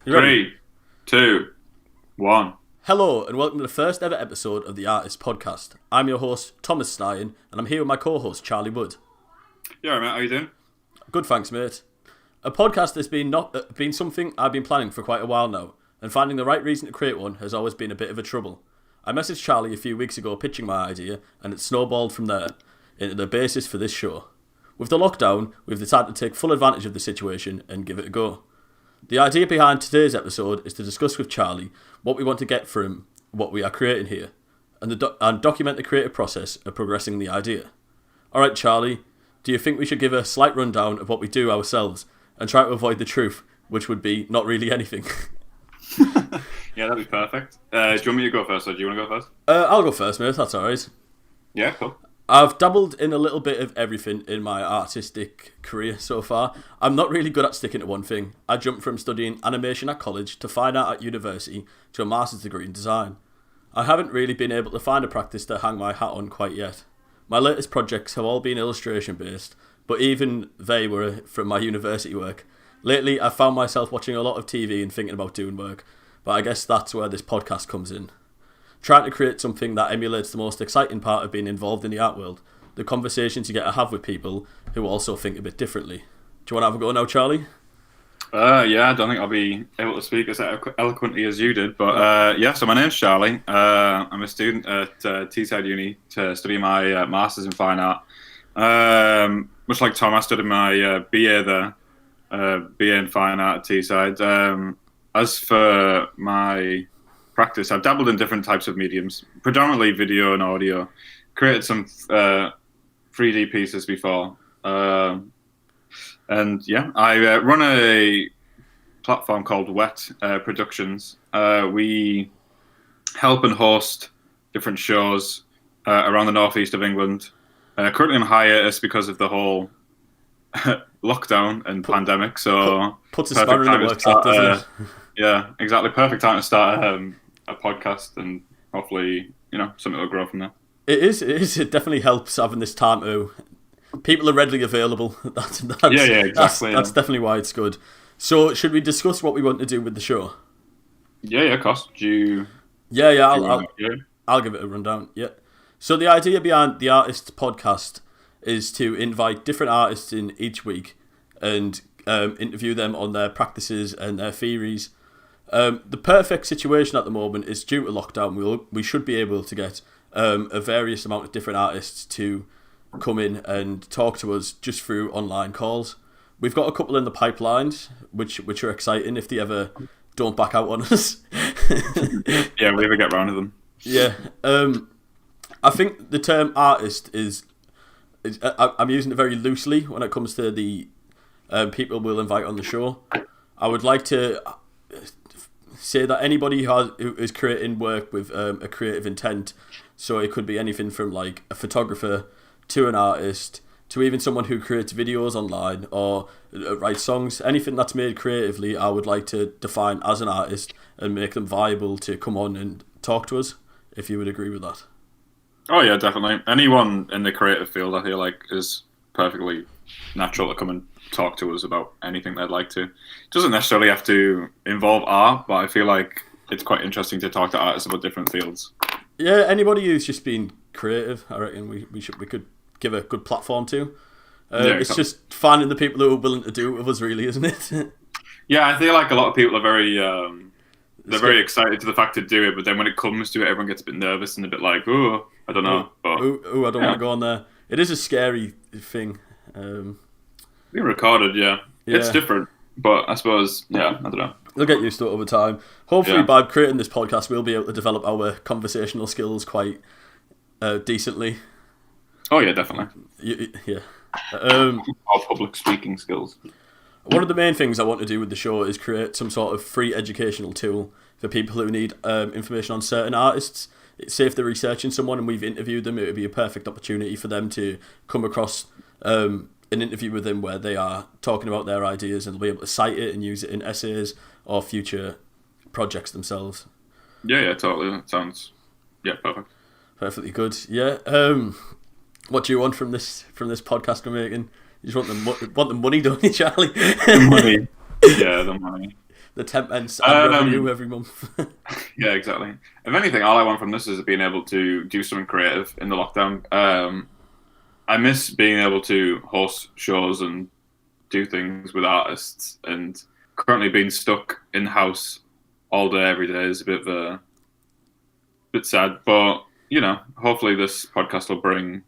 You ready? 3, 2, 1. Hello, and welcome to the first ever episode of the Artist Podcast. I'm your host, Thomas Stein, and I'm here with my co-host, Charlie Wood. Yeah, mate, how you doing? Good, thanks, mate. A podcast has been something I've been planning for quite a while now, and finding the right reason to create one has always been a bit of a trouble. I messaged Charlie a few weeks ago pitching my idea, and it snowballed from there into the basis for this show. With the lockdown, we've decided to take full advantage of the situation and give it a go. The idea behind today's episode is to discuss with Charlie what we want to get from what we are creating here, and document the creative process of progressing the idea. Alright, Charlie, do you think we should give a slight rundown of what we do ourselves and try to avoid the truth, which would be not really anything? Yeah, that'd be perfect. Do you want me to go first, or do you want to go first? I'll go first, mate, that's alright. Yeah, cool. I've dabbled in a little bit of everything in my artistic career so far. I'm not really good at sticking to one thing. I jumped from studying animation at college to fine art at university to a master's degree in design. I haven't really been able to find a practice to hang my hat on quite yet. My latest projects have all been illustration based, but even they were from my university work. Lately, I've found myself watching a lot of TV and thinking about doing work, but I guess that's where this podcast comes in. Trying to create something that emulates the most exciting part of being involved in the art world, the conversations you get to have with people who also think a bit differently. Do you want to have a go now, Charlie? Yeah, I don't think I'll be able to speak as eloquently as you did, but yeah, so my name's Charlie. I'm a student at Teesside Uni to study my Masters in Fine Art. Much like Tom, I studied my BA there, BA in Fine Art at Teesside. As for my practice, I've dabbled in different types of mediums, predominantly video and audio. Created some 3D pieces before, and yeah, I run a platform called Wet Productions. We help and host different shows around the northeast of England. Currently on hiatus because of the whole lockdown and pandemic. So puts a spanner in the works, doesn't it? Yeah, exactly. Perfect time to start a podcast, and hopefully, something will grow from there. It is. It definitely helps having this time to. People are readily available. Yeah, exactly. That's definitely why it's good. So, should we discuss what we want to do with the show? Yeah, of course. I'll give it a rundown. Yeah. So the idea behind the Artist Podcast is to invite different artists in each week and interview them on their practices and their theories. The perfect situation at the moment is due to lockdown. We should be able to get a various amount of different artists to come in and talk to us just through online calls. We've got a couple in the pipelines, which are exciting if they ever don't back out on us. Yeah, we ever get round to them. Yeah. I think the term artist is I'm using it very loosely when it comes to the people we'll invite on the show. I would like to say that anybody who is creating work with a creative intent, so it could be anything from like a photographer to an artist to even someone who creates videos online or writes songs, anything that's made creatively, I would like to define as an artist and make them viable to come on and talk to us, if you would agree with that. Oh yeah, definitely. Anyone in the creative field, I feel like, is perfectly natural to come and talk to us about anything they'd like to. It doesn't necessarily have to involve art, but I feel like it's quite interesting to talk to artists about different fields. Yeah, anybody who's just been creative, I reckon we could give a good platform to. It's just finding the people who are willing to do it with us, really, isn't it? Yeah, I feel like a lot of people are very very excited to the fact to do it, but then when it comes to it, everyone gets a bit nervous and a bit like, oh, I don't know. I don't want to go on there. It is a scary thing. Being recorded, yeah. It's different, but I suppose, I don't know. We'll get used to it over time. Hopefully, by creating this podcast, we'll be able to develop our conversational skills quite decently. Oh yeah, definitely. Yeah. Our public speaking skills. One of the main things I want to do with the show is create some sort of free educational tool for people who need information on certain artists. Say if they're researching someone and we've interviewed them, it would be a perfect opportunity for them to come across an interview with them where they are talking about their ideas, and they'll be able to cite it and use it in essays or future projects themselves. Yeah, totally. That sounds perfect. Perfectly good. Yeah. What do you want from this podcast we're making? You just want the money, don't you, Charlie? The money. Yeah, the money. the 10 pence ad revenue every month. Yeah, exactly. If anything, all I want from this is being able to do something creative in the lockdown. I miss being able to host shows and do things with artists, and currently being stuck in the house all day every day is a bit sad. But hopefully this podcast will bring,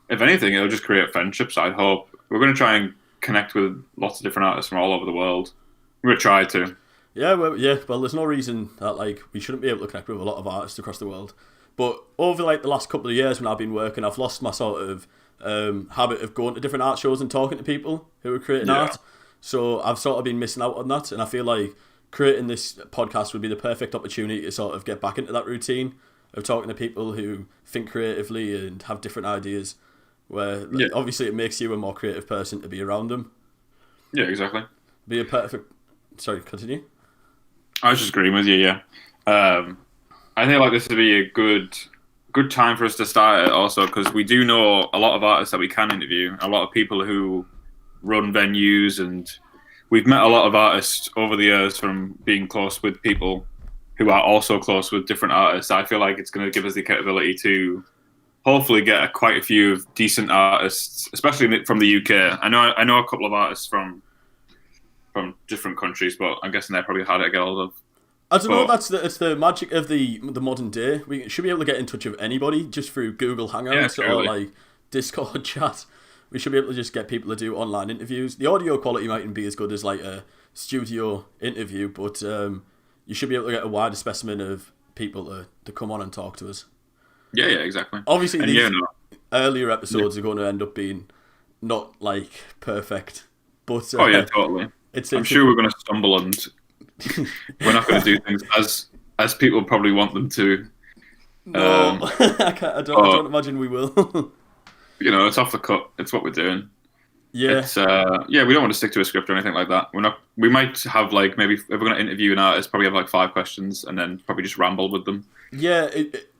if anything, it'll just create friendships. I hope we're going to try and connect with lots of different artists from all over the world. We're going to try to. Yeah, well, there's no reason that we shouldn't be able to connect with a lot of artists across the world. But over the last couple of years when I've been working, I've lost my sort of habit of going to different art shows and talking to people who are creating art. So I've sort of been missing out on that, and I feel like creating this podcast would be the perfect opportunity to sort of get back into that routine of talking to people who think creatively and have different ideas, where obviously it makes you a more creative person to be around them. Yeah, exactly. Be a perfect... Sorry, continue. I was just agreeing with you, yeah. I think this would be a good time for us to start it also, because we do know a lot of artists that we can interview, a lot of people who run venues, and we've met a lot of artists over the years from being close with people who are also close with different artists. I feel like it's going to give us the capability to hopefully get quite a few decent artists, especially from the UK. I know a couple of artists from different countries, but I'm guessing they're probably harder to get hold of. I don't know. It's the magic of the modern day. We should be able to get in touch with anybody just through Google Hangouts or Discord chat. We should be able to just get people to do online interviews. The audio quality mightn't be as good as a studio interview, but you should be able to get a wider specimen of people to come on and talk to us. Yeah, exactly. Obviously, these earlier episodes are going to end up being not perfect, but totally. I'm sure we're going to stumble and we're not going to do things as people probably want them to. No, I don't imagine we will. It's off the cut. It's what we're doing. Yeah. It's, we don't want to stick to a script or anything like that. We might have maybe if we're going to interview an artist, probably have 5 questions and then probably just ramble with them. Yeah,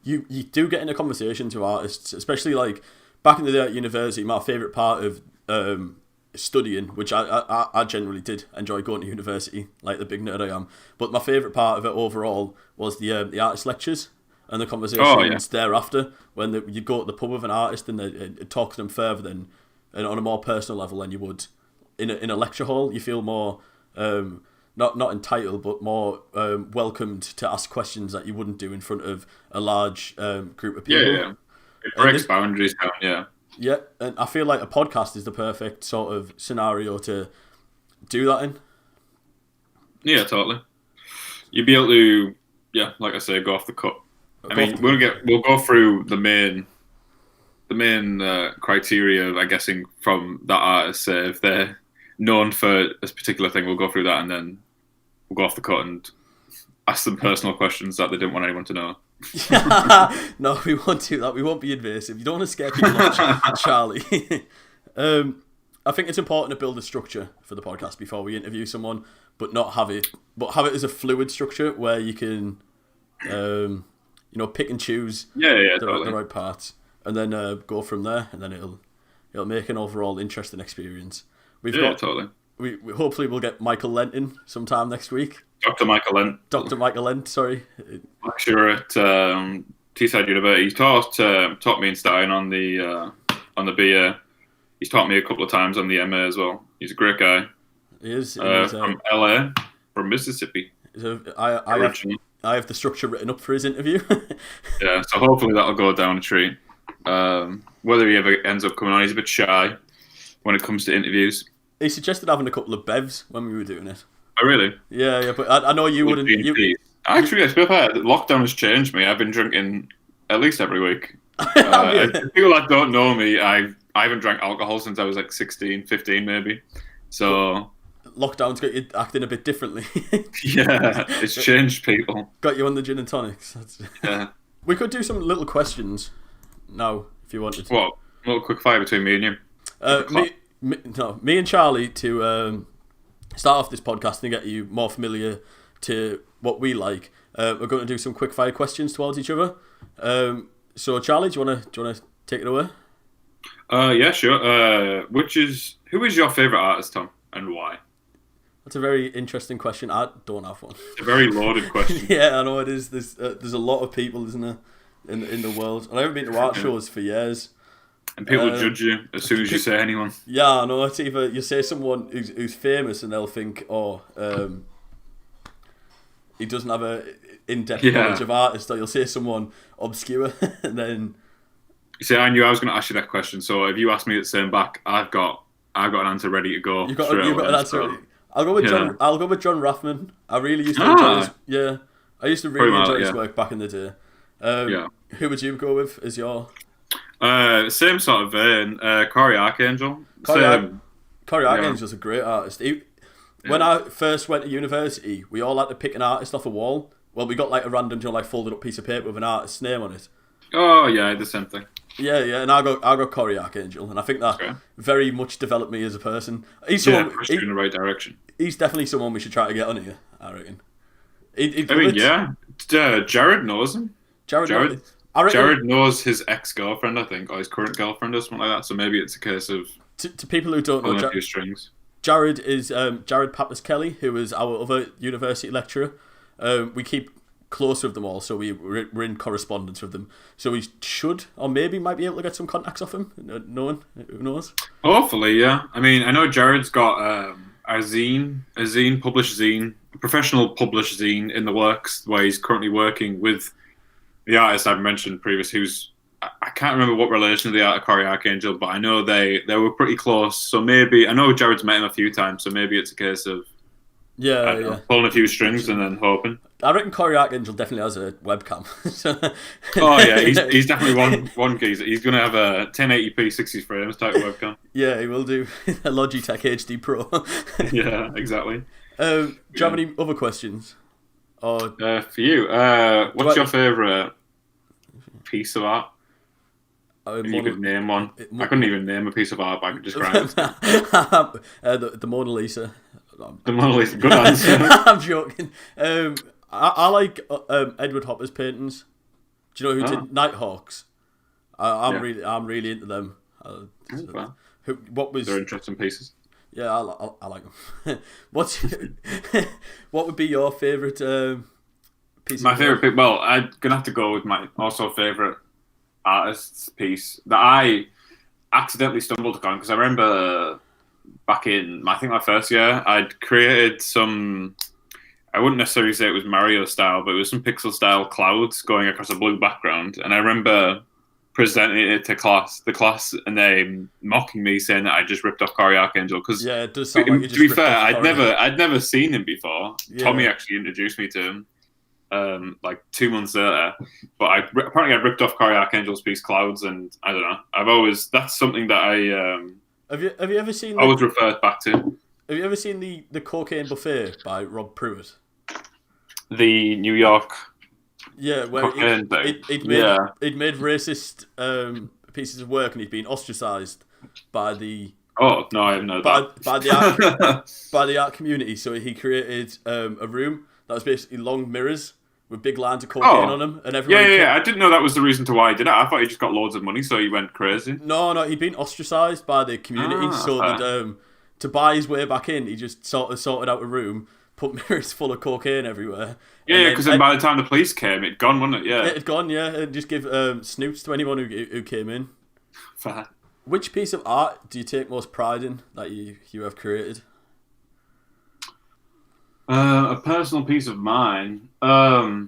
you do get into conversations with artists, especially back in the day at university. My favourite part of studying, which I generally did enjoy going to university, like the big nerd I am. But my favourite part of it overall was the artist lectures and the conversations thereafter, when you'd go to the pub with an artist and they'd talk to them further and on a more personal level than you would in a lecture hall. You feel more not entitled, but more welcomed to ask questions that you wouldn't do in front of a large group of people. Yeah. It breaks boundaries down, yeah. Yeah, and I feel like a podcast is the perfect sort of scenario to do that in. Yeah, totally. You'd be able to, like I say, go off the cut. We'll go through the main criteria, I guessing, from that artist. If they're known for this particular thing, we'll go through that, and then we'll go off the cut and ask them personal questions that they didn't want anyone to know. No, we won't do that. We won't be invasive. You don't want to scare people off, Charlie. I think it's important to build a structure for the podcast before we interview someone, but have it as a fluid structure where you can, pick and choose the right parts, and then go from there, and then it'll make an overall interesting experience. Totally. We hopefully we'll get Michael Lent in sometime next week. Dr. Michael Lent, sorry. Lecturer at Teesside University. He taught me and Stein on the BA. He's taught me a couple of times on the MA as well. He's a great guy. He is. From LA, from Mississippi. I have the structure written up for his interview. Yeah, so hopefully that'll go down a treat. Whether he ever ends up coming on, he's a bit shy when it comes to interviews. He suggested having a couple of bevs when we were doing it. Oh, really? Yeah, but I know you wouldn't. Actually, I suppose lockdown has changed me. I've been drinking at least every week. People that don't know me, I haven't drank alcohol since I was 16, 15 maybe. So lockdown's got you acting a bit differently. Yeah, it's changed people. Got you on the gin and tonics. Yeah. We could do some little questions now if you wanted to. What? A little quick fire between me and you. Me and Charlie to start off this podcast and get you more familiar to what we like. We're going to do some quick fire questions towards each other. So Charlie, do you want to take it away? Yeah, sure. Who is your favourite artist, Tom, and why? That's a very interesting question. I don't have one. It's a very loaded question. Yeah, I know it is. There's a lot of people, isn't there, in the world. And I haven't been to art shows for years. And people judge you as soon as you say anyone. Yeah, I know. It's either you say someone who's famous and they'll think, he doesn't have a in-depth knowledge of artists, or you'll say someone obscure and then. You see, I knew I was going to ask you that question. So if you ask me the same back, I've got an answer ready to go. You've got an answer ready. I'll go with John. I'll go with John Rathman. I really used to enjoy his. Yeah, I used to really enjoy his work back in the day. Who would you go with as your? Same sort of vein. Corey Archangel. Corey Archangel's a great artist. When I first went to university, we all had to pick an artist off a wall. Well, we got like a random, like folded up piece of paper with an artist's name on it. Oh yeah, the same thing. Yeah, and I go Corey Archangel, and I think that very much developed me as a person. Pushed you in the right direction. He's definitely someone we should try to get on here, I reckon. Jared knows him. Jared knows his ex-girlfriend, I think, or his current girlfriend or something like that. So maybe it's a case of to people who don't know, a few strings. Jared is Jared Pappas Kelly, who is our other university lecturer. We keep close with them all, so we're in correspondence with them. So we should, or maybe might be able to get some contacts off him. No one, who knows? Hopefully, yeah. I mean, I know Jared's got a professional published zine in the works, where he's currently working with the artist I've mentioned previously, who's, I can't remember what relation they are to Corey Archangel, but I know they were pretty close. So maybe, I know Jared's met him a few times, so maybe it's a case of pulling a few strings and then hoping. I reckon Corey Archangel definitely has a webcam. He's definitely one geezer. He's going to have a 1080p 60 frames type webcam. Yeah, he will do. A Logitech HD Pro. Yeah, exactly. Do you have any other questions? Or for you, what's your favourite piece of art? If you could name one. I couldn't even name a piece of art, but I could describe it. The Mona Lisa. The Mona Lisa, good answer. I'm joking. I like Edward Hopper's paintings. Do you know who did Nighthawks? I'm really into them. They're interesting pieces. Yeah, I like them. What would be your favourite piece? My favourite piece. Well, I'm gonna have to go with my also favourite artist's piece that I accidentally stumbled upon, because I remember back in I think my first year I'd created some. I wouldn't necessarily say it was Mario style, but it was some pixel style clouds going across a blue background, and I remember presenting it to the class, and they mocking me, saying that I just ripped off Corey Archangel. Because it does sound like you just to be fair, I'd never seen him before. Yeah. Tommy actually introduced me to him, like 2 months later. But apparently I ripped off Corey Archangel's piece Clouds, and I don't know. That's something that I have you ever seen? I always referred back to. Have you ever seen the Cocaine Buffet by Rob Pruitt? The New York. Yeah, where he'd made racist pieces of work, and he'd been ostracised by the. Oh no, I didn't know that. By the art community. So he created a room that was basically long mirrors with big lines of cocaine on them, and everyone. Yeah. I didn't know that was the reason to why he did it. I thought he just got loads of money, so he went crazy. No, he'd been ostracised by the community, that to buy his way back in, he just sort of sorted out a room. Put mirrors full of cocaine everywhere. Yeah, because then by the time the police came, it'd gone, wasn't it? Yeah. It'd gone, yeah. And just give snoots to anyone who came in. Fair. Which piece of art do you take most pride in that you have created? A personal piece of mine. Oh,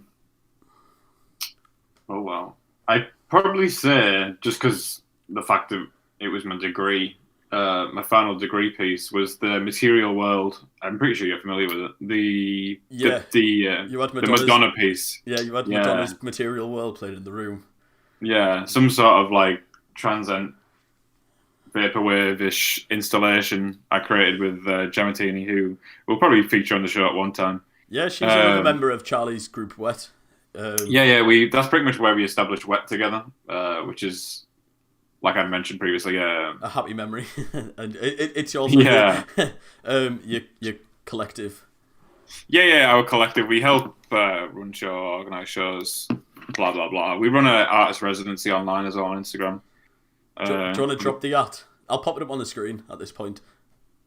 well. I'd probably say, just because the fact that it was my degree, my final degree piece was the Material World. I'm pretty sure you're familiar with it. The Madonna piece. Yeah, you had Madonna's Material World played in the room. Yeah, some sort of like transient vaporwave-ish installation I created with Gematini, who will probably feature on the show at one time. Yeah, she's another member of Charlie's group Wet. That's pretty much where we established Wet together, which is. Like I mentioned previously, a happy memory, and it's also your collective. Yeah, our collective. We help run show, organise shows, blah blah blah. We run an artist residency online as well on Instagram. Do you want to drop the art? I'll pop it up on the screen at this point.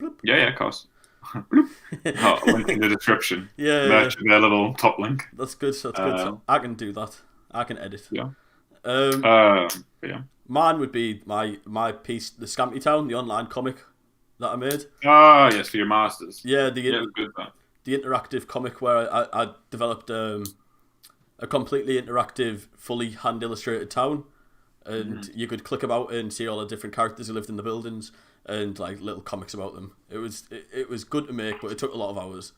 Bloop. Yeah, of course. Oh, link in the description. Yeah, Merch their little top link. That's good. That's good. So I can do that. I can edit. Yeah. Um, mine would be my piece, the Scampy Town, the online comic that I made. Ah, yes, for your masters. Yeah, Good, that. the interactive comic where I developed a completely interactive, fully hand illustrated town, and you could click about and see all the different characters who lived in the buildings and like little comics about them. It was good to make, but it took a lot of hours.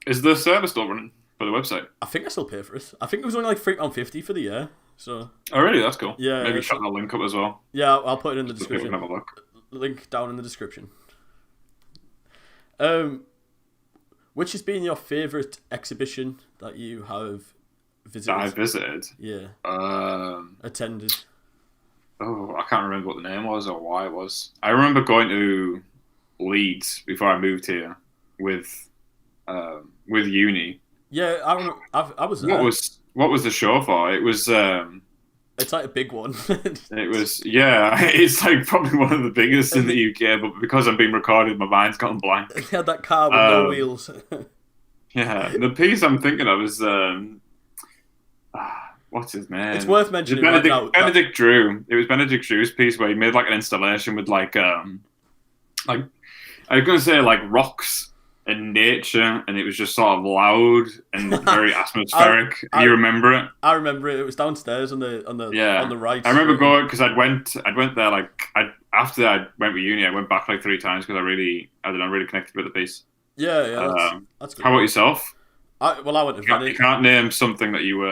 Is the service still running for the website? I think I still pay for it. I think it was only like £3.50 for the year. So. Oh really? That's cool. Yeah. Maybe shut that link up as well. Yeah, I'll put it in the So people description. can have a look. Link down in the description. Which has been your favourite exhibition that you have visited? That I visited. Yeah. Attended. Oh, I can't remember what the name was or why it was. I remember going to Leeds before I moved here with uni. Yeah, I remember. I was there. What was the show for? It was. It's like a big one. It was, yeah. It's like probably one of the biggest in the UK, but because I'm being recorded, my mind's gone blank. They had that car with no wheels. Yeah, the piece I'm thinking of is what's his name? It's worth mentioning right now. Benedict Drew. It was Benedict Drew's piece where he made like an installation with like I was gonna say like rocks and nature, and it was just sort of loud and very atmospheric. You remember it? I remember it. It was downstairs on the right. I remember going because I went there like after I went with uni. I went back like 3 times because I really connected with the piece. Yeah, that's good. How about yourself? I went to Venice. You can't name something that you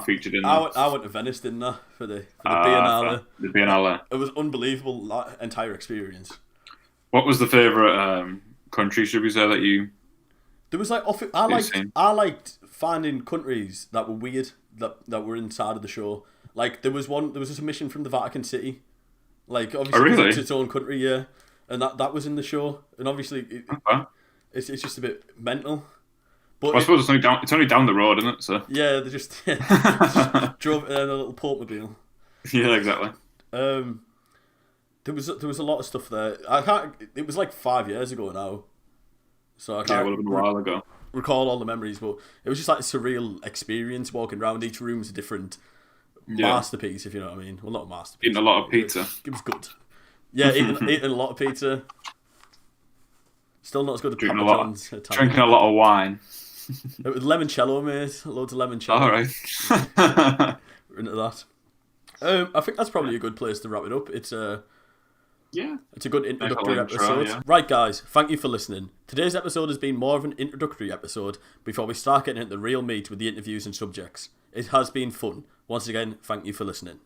featured in. I went to Venice, didn't I, for the Biennale? The Biennale. It was unbelievable, that entire experience. What was the favourite country, should we say, that you? There was like I liked finding countries that were weird that were inside of the show. Like there was a submission from the Vatican City, like obviously it's its own country, yeah, and that was in the show, and obviously it's just a bit mental. But I suppose it's only down the road, isn't it? So yeah, they just drove it in a little portmobile. Yeah, exactly. There was a lot of stuff there. It was like 5 years ago now, so I can't. Yeah, it would have been a while ago. Recall all the memories, but it was just like a surreal experience walking around. Each room's a different masterpiece, if you know what I mean. Well, not a masterpiece. Eating a lot of pizza. It was good. Yeah, eating a lot of pizza. Still not as good as Papa John's. Drinking a lot of wine. It was limoncello, mate. Loads of limoncello. All right. We're into that. I think that's probably a good place to wrap it up. It's a good introductory episode. Yeah. Right, guys, thank you for listening. Today's episode has been more of an introductory episode before we start getting into the real meat with the interviews and subjects. It has been fun. Once again, thank you for listening.